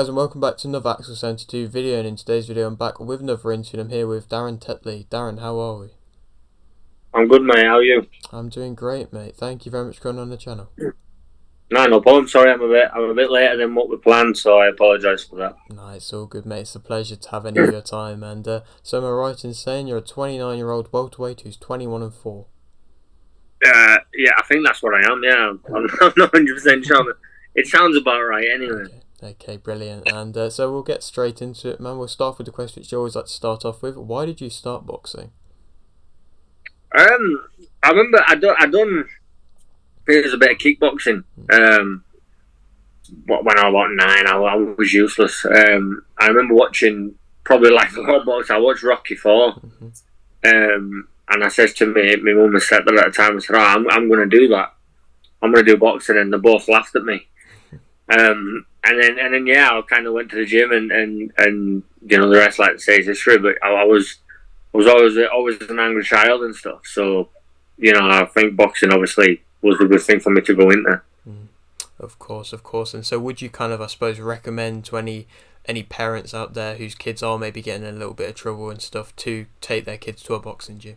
Guys, and welcome back to another Axel 72 video, and in today's video I'm back with another interview. I'm here with Darren Tetley. Darren, how are we? I'm good, mate. How are you? I'm doing great, mate. Thank you very much for coming on the channel. No problem. Sorry, I'm a bit later than what we planned, so I apologise for that. No, it's all good, mate. It's a pleasure to have any of your time. And so am I right in saying you're a 29-year-old welterweight who's 21-4? Yeah, I think that's what I am. Yeah, I'm not 100% sure. It sounds about right, anyway. Okay, brilliant. And so we'll get straight into it, man. We'll start with the question which you always like to start off with. Why did you start boxing? I remember I done. It was a bit of kickboxing. When I was about 9, I was useless. I remember watching, probably like a lot of boxing. I watched Rocky 4. And I said to me, my mum and stepdad at the time, I said, I'm going to do that. I'm going to do boxing, and they both laughed at me. And then yeah, I kind of went to the gym, and you know, the rest, like to say, is history. But I was always an angry child and stuff. So, you know, I think boxing obviously was a good thing for me to go into. Of course. And so would you kind of, I suppose, recommend to any parents out there whose kids are maybe getting in a little bit of trouble and stuff to take their kids to a boxing gym?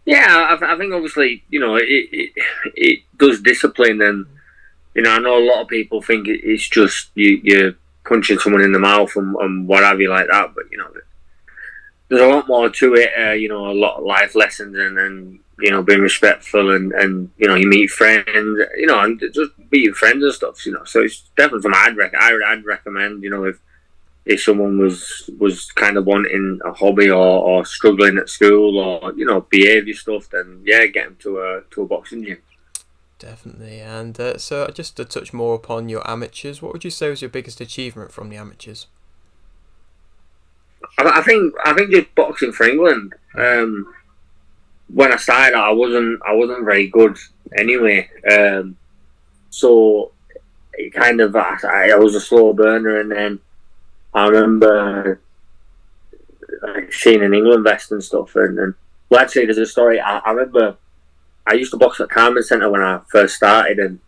Yeah, I think obviously, you know, it does discipline, and you know, I know a lot of people think it's just you're punching someone in the mouth and what have you like that, but you know, there's a lot more to it. You know, a lot of life lessons, and you know, being respectful, and you know, you meet friends, you know, and just be your friends and stuff. You know, so it's definitely something I'd recommend. You know, if someone was kind of wanting a hobby or struggling at school or, you know, behaviour stuff, then yeah, get them to a boxing gym. Definitely. And so just to touch more upon your amateurs, what would you say was your biggest achievement from the amateurs? I think just boxing for England. When I started, I wasn't very good anyway. So it kind of I was a slow burner, and then I remember like seeing an England vest and stuff, and well, actually, there's a story. I remember I used to box at Carmen Centre when I first started, and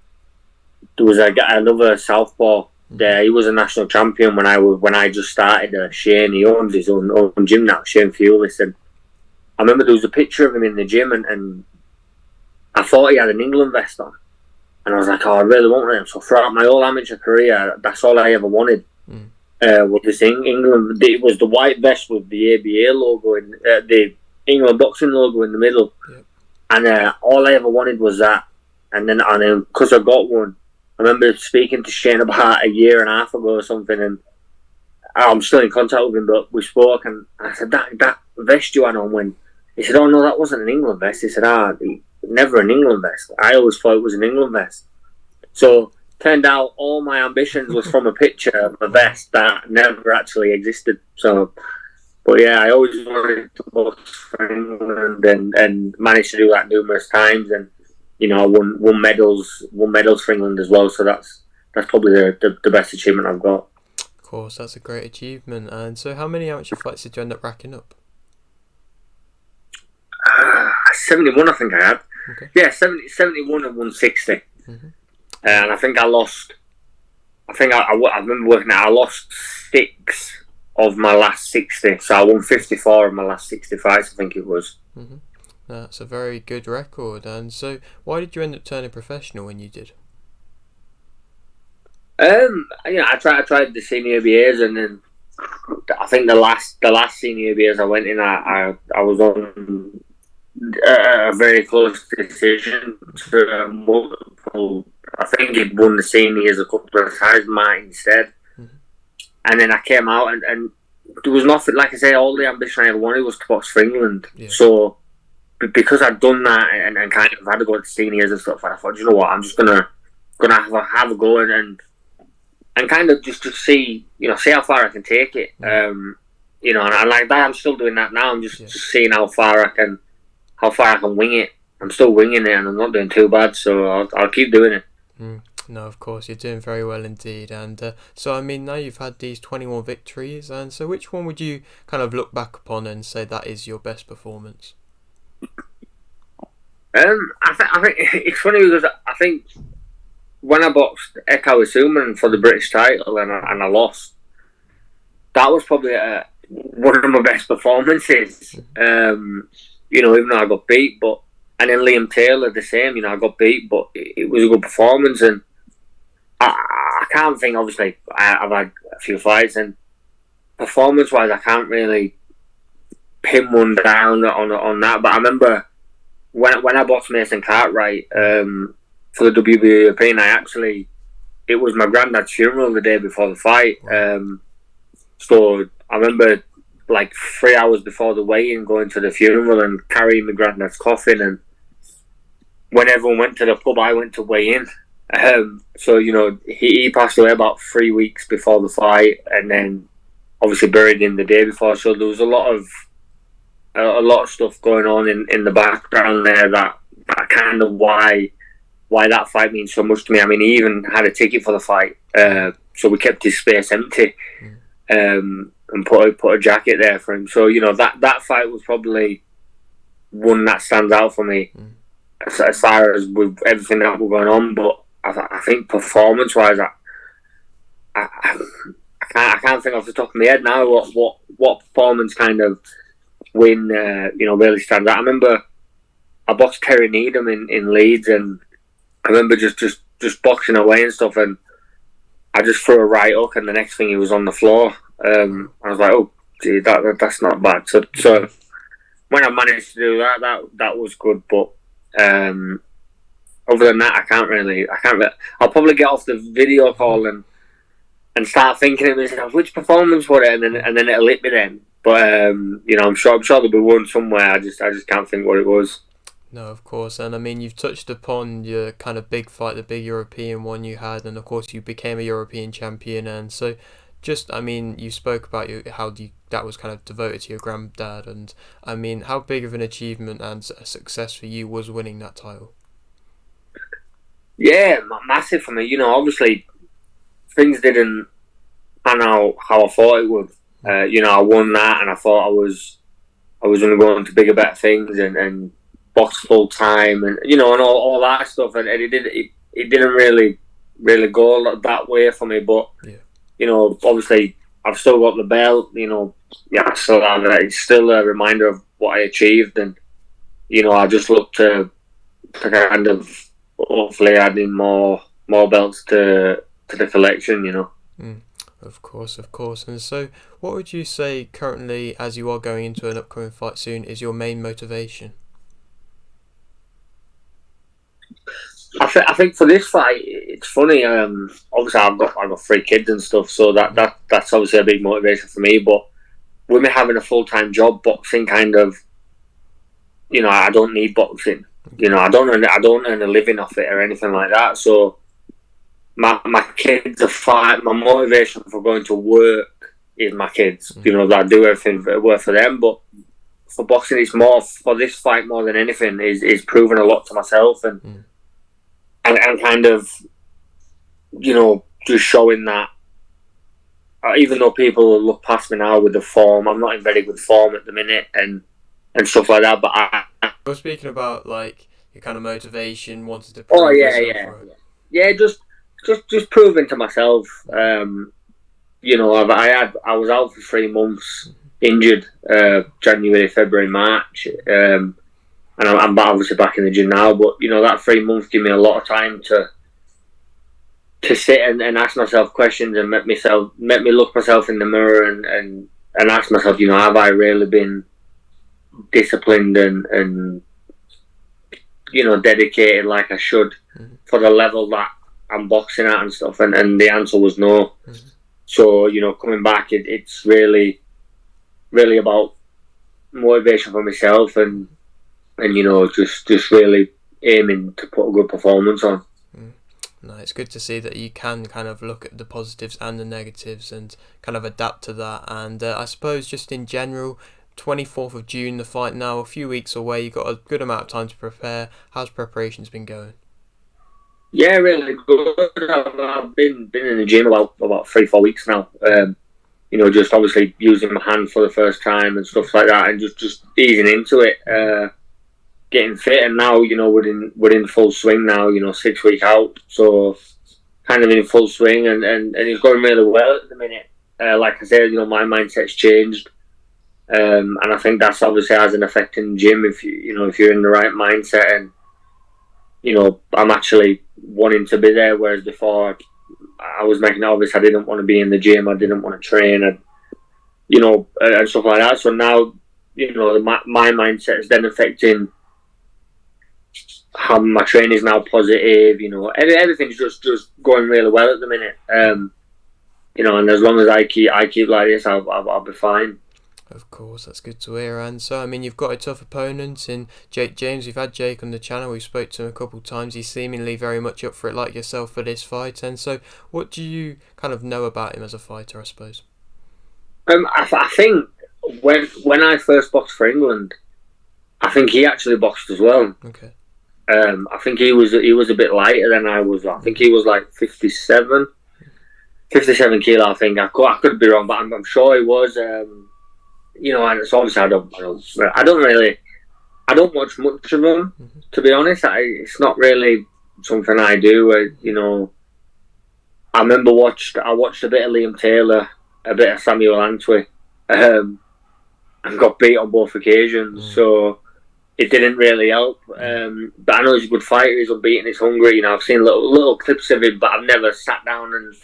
there was another southpaw there. He was a national champion when I just started. Shane, he owns his own gym now, Shane Fulis, and I remember there was a picture of him in the gym, and I thought he had an England vest on, and I was like, oh, I really want him. So throughout my whole amateur career, that's all I ever wanted. Was this England? It was the white vest with the ABA logo in the England boxing logo in the middle, and all I ever wanted was that. And then because I got one, I remember speaking to Shane about a year and a half ago or something, and I'm still in contact with him. But we spoke, and I said that vest you had on when. He said, "Oh no, that wasn't an England vest." He said, never an England vest. I always thought it was an England vest." So turned out all my ambitions was from a picture of a vest that never actually existed. So, but yeah, I always wanted to box for England, and managed to do that numerous times, and you know, I won medals for England as well. So that's probably the best achievement I've got. Of course, that's a great achievement. And so, how many amateur fights did you end up racking up? 71, I think I had. Okay. Yeah, 71 and 160. And I think I lost. I remember working out. I lost 6 of my last 60, so I won 54 of my last 60 fights, I think it was. That's a very good record. And so, why did you end up turning professional when you did? You know, I tried the senior BAs, and then I think the last senior BAs I went in, I was on a very close decision to multiple. I think he'd won the seniors a couple of times, Martin instead. And then I came out, and there was nothing, like I say, all the ambition I ever wanted was to box for England. So because I'd done that and kind of had to go to seniors and stuff, I thought, you know what, I'm just gonna have a go and kind of just to see, you know, see how far I can take it. You know, and like that, I'm still doing that now. I'm just seeing how far I can wing it. I'm still winging it, and I'm not doing too bad, so I'll keep doing it. No, of course, you're doing very well indeed. And so, I mean, now you've had these 21 victories, and so which one would you kind of look back upon and say that is your best performance? I think it's funny because I think when I boxed Ekawa Suman for the British title and I lost, that was probably one of my best performances. Even though I got beat, and then Liam Taylor the same. I got beat, but it was a good performance, and I can't think. Obviously, I've had a few fights, and performance-wise, I can't really pin one down on that. But I remember when I boxed Mason Cartwright for the WBA European, it was my granddad's funeral the day before the fight. So I remember like 3 hours before the weigh-in going to the funeral and carrying my granddad's coffin, and when everyone went to the pub, I went to weigh in. So he passed away about 3 weeks before the fight, and then obviously buried him the day before. So there was a lot of stuff going on in the background there that kind of why that fight means so much to me. I mean, he even had a ticket for the fight, so we kept his space empty, and put a jacket there for him. So that fight was probably one that stands out for me as far as with everything that was going on. But I think performance-wise, I can't think off the top of my head now what performance kind of win really stands out. I remember I boxed Terry Needham in Leeds, and I remember just boxing away and stuff, and I just threw a right hook, and the next thing he was on the floor. I was like, oh, gee, that's not bad. So when I managed to do that was good. But other than that, I can't really. I'll probably get off the video call and start thinking of myself, which performance was it, and then it'll hit me then. But I'm sure there'll be one somewhere. I just can't think what it was. No, of course, and I mean you've touched upon your kind of big fight, the big European one you had, and of course you became a European champion, and so you spoke about that was kind of devoted to your granddad, and I mean how big of an achievement and a success for you was winning that title? Yeah, massive for me. Obviously things didn't pan out how I thought it would. I won that, and I thought I was going to go on to bigger, better things, and box full time, and and all that stuff, and it didn't really go that way for me. But obviously I've still got the belt. I still have it. It's still a reminder of what I achieved, and I just look to kind of hopefully adding more belts to the collection. Of course. And so, what would you say currently, as you are going into an upcoming fight soon, is your main motivation? I think for this fight, it's funny. Obviously, I've got 3 kids and stuff, so that's obviously a big motivation for me. But with me having a full-time job, boxing kind of, I don't need boxing. I don't earn a living off it or anything like that. So my kids are fine. My motivation for going to work is my kids. That I do everything work for them. But for boxing, it's more for this fight more than anything. Is proving a lot to myself and kind of just showing that. Even though people look past me now with the form, I'm not in very good form at the minute and stuff like that. But you're speaking about like your kind of motivation, wanting to. Yeah. Just proving to myself. I was out for 3 months, injured, January, February, March, and I'm obviously back in the gym now. But that 3 months gave me a lot of time to sit and ask myself questions and let me look myself in the mirror and ask myself, have I really been disciplined and dedicated like I should for the level that I'm boxing at and stuff, and the answer was no. So coming back, it's really about motivation for myself and just really aiming to put a good performance on. No, it's good to see that you can kind of look at the positives and the negatives and kind of adapt to that. And I suppose just in general, 24th of June, the fight now, a few weeks away, you've got a good amount of time to prepare. How's preparations been going? Yeah, really good. I've been in the gym about 3-4 weeks now. Just obviously using my hand for the first time and stuff like that, and just easing into it. getting fit, and now we're in full swing now. 6 week out, so kind of in full swing, and it's going really well at the minute. Like I said, my mindset's changed, and I think that's obviously has an effect in the gym if if you're in the right mindset, and I'm actually wanting to be there, whereas before I was making it obvious I didn't want to be in the gym, I didn't want to train, and and stuff like that. So now my mindset is then affecting how my training is now positive. Everything's just going really well at the minute. And as long as I keep like this, I'll be fine. Of course, that's good to hear. And so, I mean, you've got a tough opponent in Jake James. We've had Jake on the channel. We've spoke to him a couple of times. He's seemingly very much up for it, like yourself, for this fight. And so, what do you kind of know about him as a fighter, I suppose? I think when I first boxed for England, I think he actually boxed as well. Okay. I think he was a bit lighter than I was. I think he was like 57 kilo. I think I could be wrong, but I'm sure he was. And it's obviously I don't watch much of him, to be honest. It's not really something I do. I remember I watched a bit of Liam Taylor, a bit of Samuel Antwi, and got beat on both occasions. So it didn't really help. But I know he's a good fighter. He's unbeaten. He's hungry. I've seen little clips of him, but I've never sat down and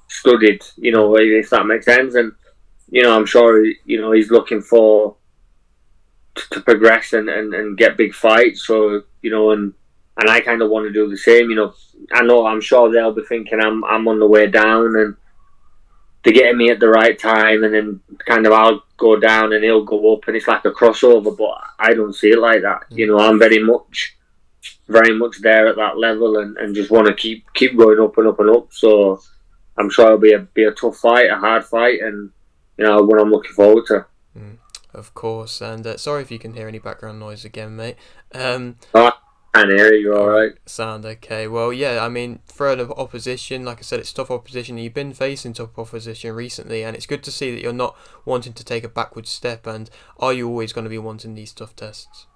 studied. If that makes sense. And I'm sure he's looking to progress and get big fights. So and I kind of want to do the same. I'm sure they'll be thinking I'm on the way down, and they're getting me at the right time, and then kind of I'll go down and he'll go up, and it's like a crossover. But I don't see it like that. I'm very much there at that level, and just want to keep going up and up and up. So I'm sure it'll be a tough fight, a hard fight, and what I'm looking forward to. Of course, and sorry if you can hear any background noise again, mate. I can hear you, alright. Sound okay. Well, yeah, I mean, for the opposition, like I said, it's tough opposition. You've been facing tough opposition recently, and it's good to see that you're not wanting to take a backward step. And are you always going to be wanting these tough tests?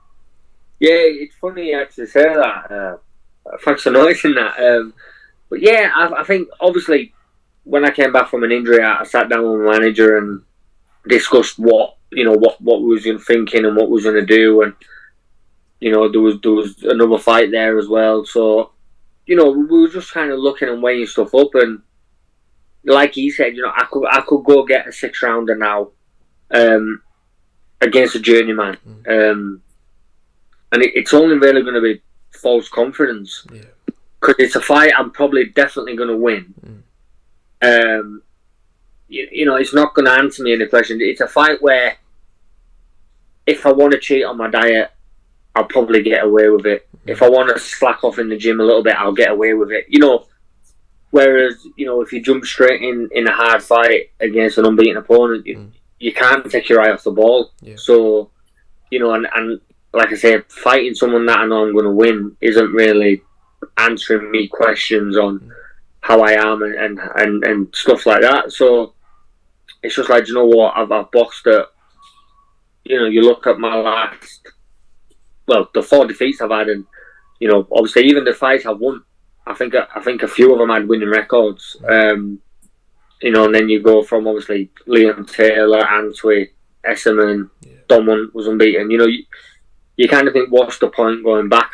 Yeah, it's funny you actually say that. Thanks for noticing that. But yeah, I think obviously when I came back from an injury, I sat down with my manager and discussed what we was thinking and what we was going to do, and there was another fight there as well. So we were just kind of looking and weighing stuff up, and like he said, I could go get a 6 rounder now against a journeyman, and it's only really going to be false confidence, because it's a fight I'm probably definitely going to win. It's not going to answer me any questions. It's a fight where if I want to cheat on my diet, I'll probably get away with it. If I want to slack off in the gym a little bit, I'll get away with it. Whereas, if you jump straight in a hard fight against an unbeaten opponent, you can't take your eye off the ball. Yeah. So, and like I say, fighting someone that I know I'm going to win isn't really answering me questions on how I am and stuff like that. So it's just like, what, I've boxed at, you look at my the 4 defeats I've had, and obviously even the fights I've won, I think a few of them had winning records. And then you go from obviously Liam Taylor, Antwi, Esserman, Domon was unbeaten. You kind of think, what's the point going back?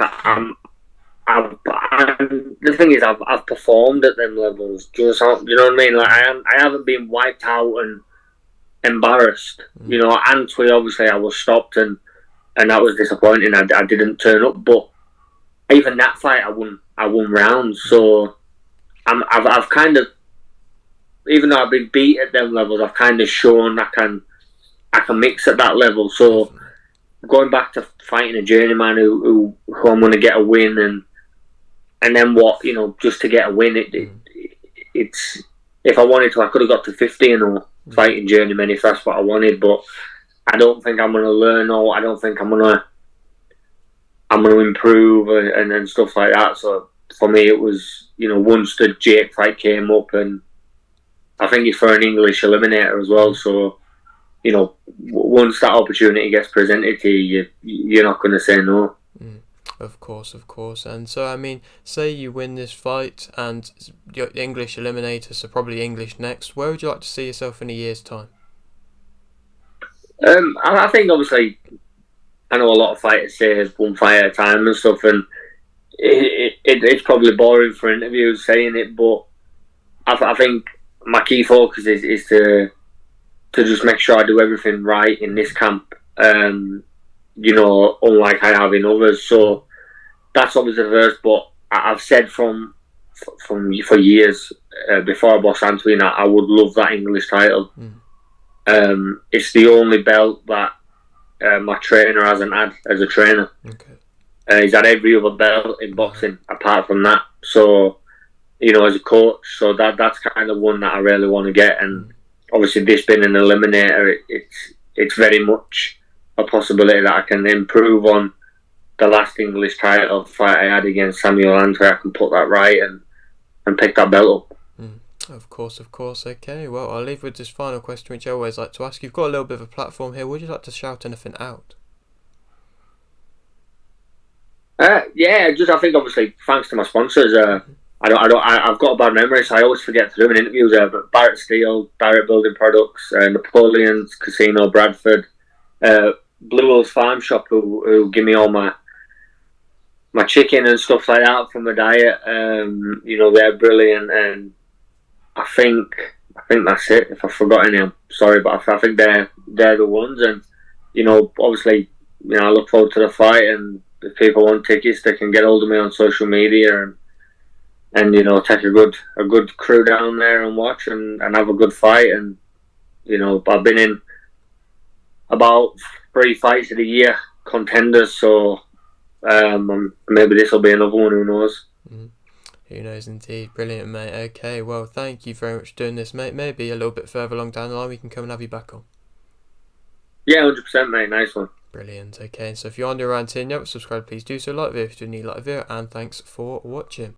The thing is, I've performed at them levels. Do you know what I mean? Like I haven't been wiped out and embarrassed. Antwi, obviously I was stopped, and that was disappointing. I didn't turn up, but even that fight I won rounds. So I've kind of, even though I've been beat at them levels, I've kind of shown I can mix at that level. So going back to fighting a journeyman who I'm going to get a win, and then what, just to get a win, it's, if I wanted to, I could have got to 50 fighting journeyman if that's what I wanted, but I don't think I'm going to learn, or I don't think I'm going to improve and stuff like that. So for me, it was, once the Jake fight came up, and I think it's for an English eliminator as well. So, once that opportunity gets presented to you, you're not going to say no. Of course, of course. And so, I mean, say you win this fight and you're English eliminator, so probably English next. Where would you like to see yourself in a year's time? I think obviously I know a lot of fighters say it's one fight at a time and stuff, and it's probably boring for interviews saying it, but I think my key focus is to just make sure I do everything right in this camp. Unlike I have in others. So that's obviously the first. But I've said from for years before I boxed Anthony, I would love that English title. It's the only belt that my trainer hasn't had as a trainer. Okay. He's had every other belt in boxing apart from that. So, as a coach, so that's kind of one that I really want to get. And obviously, this being an eliminator, it's very much a possibility that I can improve on the last English title fight I had against Samuel Land, where I can put that right and pick that belt up. Of course. Okay, well, I'll leave with this final question, which I always like to ask. You've got a little bit of a platform here. Would you like to shout anything out? I think obviously thanks to my sponsors. I've got a bad memory, so I always forget to do an interviews. But Barrett Steel, Direct Building Products, Napoleon's Casino, Bradford, Blue Hills Farm Shop, who give me all my chicken and stuff like that for my diet. They're brilliant, and I think that's it. If I've forgotten them, sorry, but I think they're the ones. And obviously, I look forward to the fight, and if people want tickets, they can get hold of me on social media and take a good crew down there and watch and have a good fight. And I've been in about 3 fights of the year contenders, so maybe this will be another one. Who knows? Who knows indeed. Brilliant, mate. Okay, well, thank you very much for doing this, mate. Maybe a little bit further along down the line we can come and have you back on. Yeah, 100%, mate. Nice one. Brilliant. Okay, so if you're on your around here and you haven't subscribed, please do so. Like the video if you do need like the video, and thanks for watching.